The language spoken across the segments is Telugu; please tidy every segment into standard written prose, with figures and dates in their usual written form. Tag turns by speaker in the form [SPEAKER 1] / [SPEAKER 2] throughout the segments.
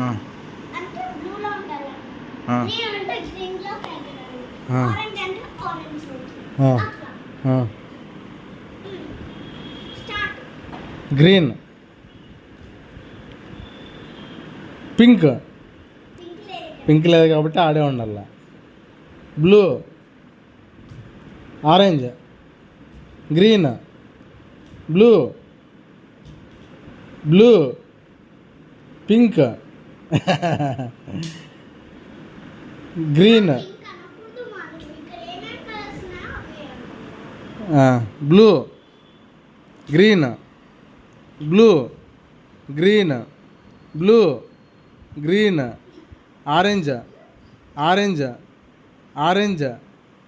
[SPEAKER 1] అంటే బ్లూలో ఉండాలి, గ్రీన్ అంటే గ్రీన్లో ఎగరాలి, ఆరెంజ్ అంటే ఆరెంజ్లో అట్లా. స్టార్ట్.
[SPEAKER 2] గ్రీన్, పింక్, పింక్ లేదు కాబట్టి ఆడే ఉండాల. Blue, orange, green, blue, blue, pink, green, blue, green, blue, green, blue, green, orange, orange, orange,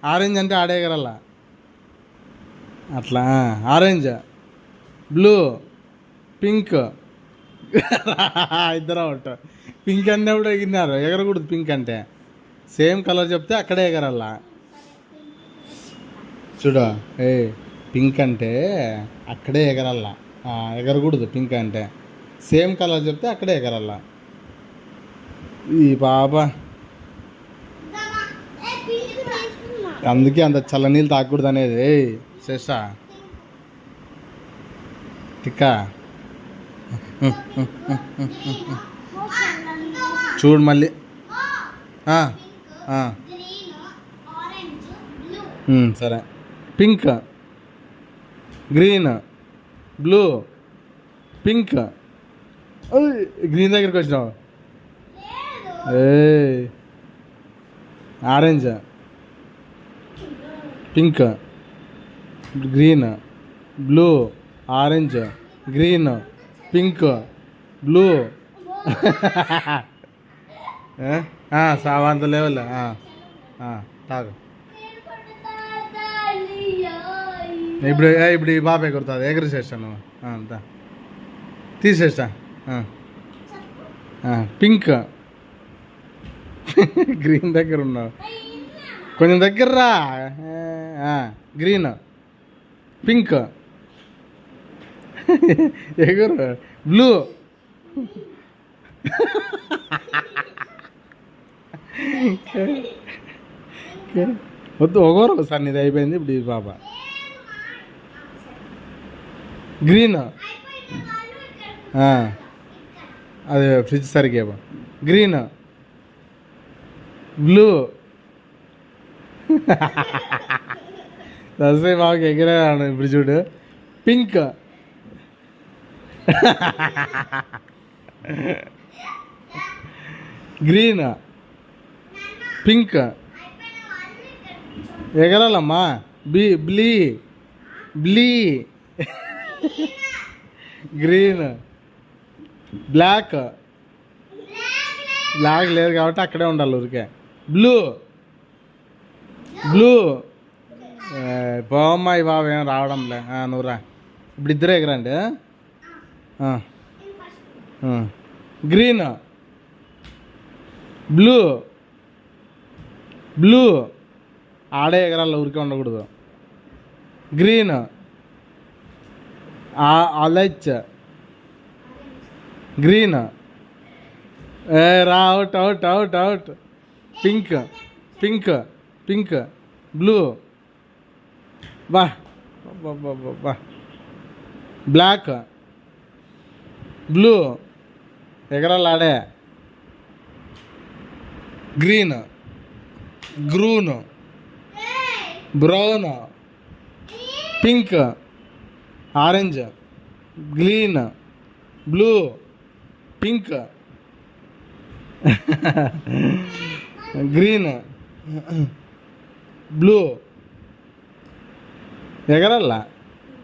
[SPEAKER 2] orange అంటే ఆడేయగలలా అట్లా. ఆరెంజ్, బ్లూ, పింక్, ఇద్దరు అవుట్. పింక్ అన్నప్పుడు ఎగిరినారు, ఎగరకూడదు. పింక్ అంటే సేమ్ కలర్ చెప్తే అక్కడే ఎగరల్లా. చూడు, పింక్ అంటే అక్కడే ఎగరల్లా, ఎగరకూడదు. పింక్ అంటే సేమ్ కలర్ చెప్తే అక్కడే ఎగరల్లా. ఈ బాబా అందుకే అంత చల్లనీళ్ళు తాగకూడదు అనేది. చేస్తా తిక్క. చూడు మళ్ళీ. సరే. Pink, green, blue, pink. Green దగ్గరికి వచ్చినావు. Orange, pink, green, blue, orange, green, pink, blue. సావంత లేవల్ తాగు. ఇప్పుడు ఈ బాబే కొడుతుంది. ఎగరేసేస్తాను అంతా తీసేస్తా. పింక్, గ్రీన్ దగ్గర ఉన్నావు, కొంచెం దగ్గర రా. గ్రీన్, పింక్, ఎగురు, బ్లూ, వద్దు ఒకరు సార్ నీది అయిపోయింది. ఇప్పుడు ఇది బాబా. గ్రీన్, అది ఫ్రిడ్జ్ సరిగ్గా. గ్రీన్, బ్లూ, దసరా బాబుకి ఎగిరాను. ఇప్పుడు చూడు. పింక్, గ్రీన్, పింక్, ఎగరాలమ్మా. Blue, blue, green, black, black లేదు కాబట్టి అక్కడే ఉండాలి ఊరికే. Blue, blue. పోమ్మాయి బాబు ఏం రావడంలే. నువ్వురా. ఇప్పుడు ఇద్దరే ఎగరండి. Green, blue, blue. ఆడే ఎగరాలి ఊరికే ఉండకూడదు. Green, orange, green. రా out out out out. Pink, pink, pink, blue. బా బా. Black, blue. ఎగరాలు ఆడే. Green, green, brown, pink, orange, green, blue, pink, green, blue. ఎగరల్లా.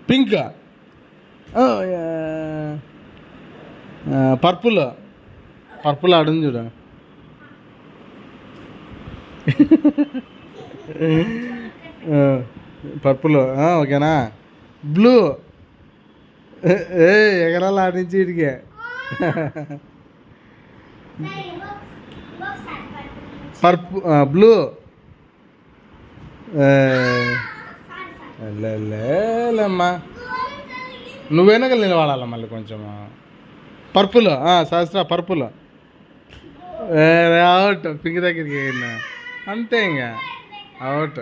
[SPEAKER 2] పింక్, పర్పుల్, పర్పుల్ ఆడుంది చూడ. పర్పుల్ ఓకేనా. బ్లూ, ఎగరాలు ఆడించి ఇడికే. బ్లూ, లేమ్మా నువ్వేనా నిలబడాల మళ్ళీ కొంచెం. పర్పుల్, సహస్ర పర్పుల్. అవుట్ పింక్ దగ్గరికి వెళ్ళినా అంతే ఇంకా అవుట్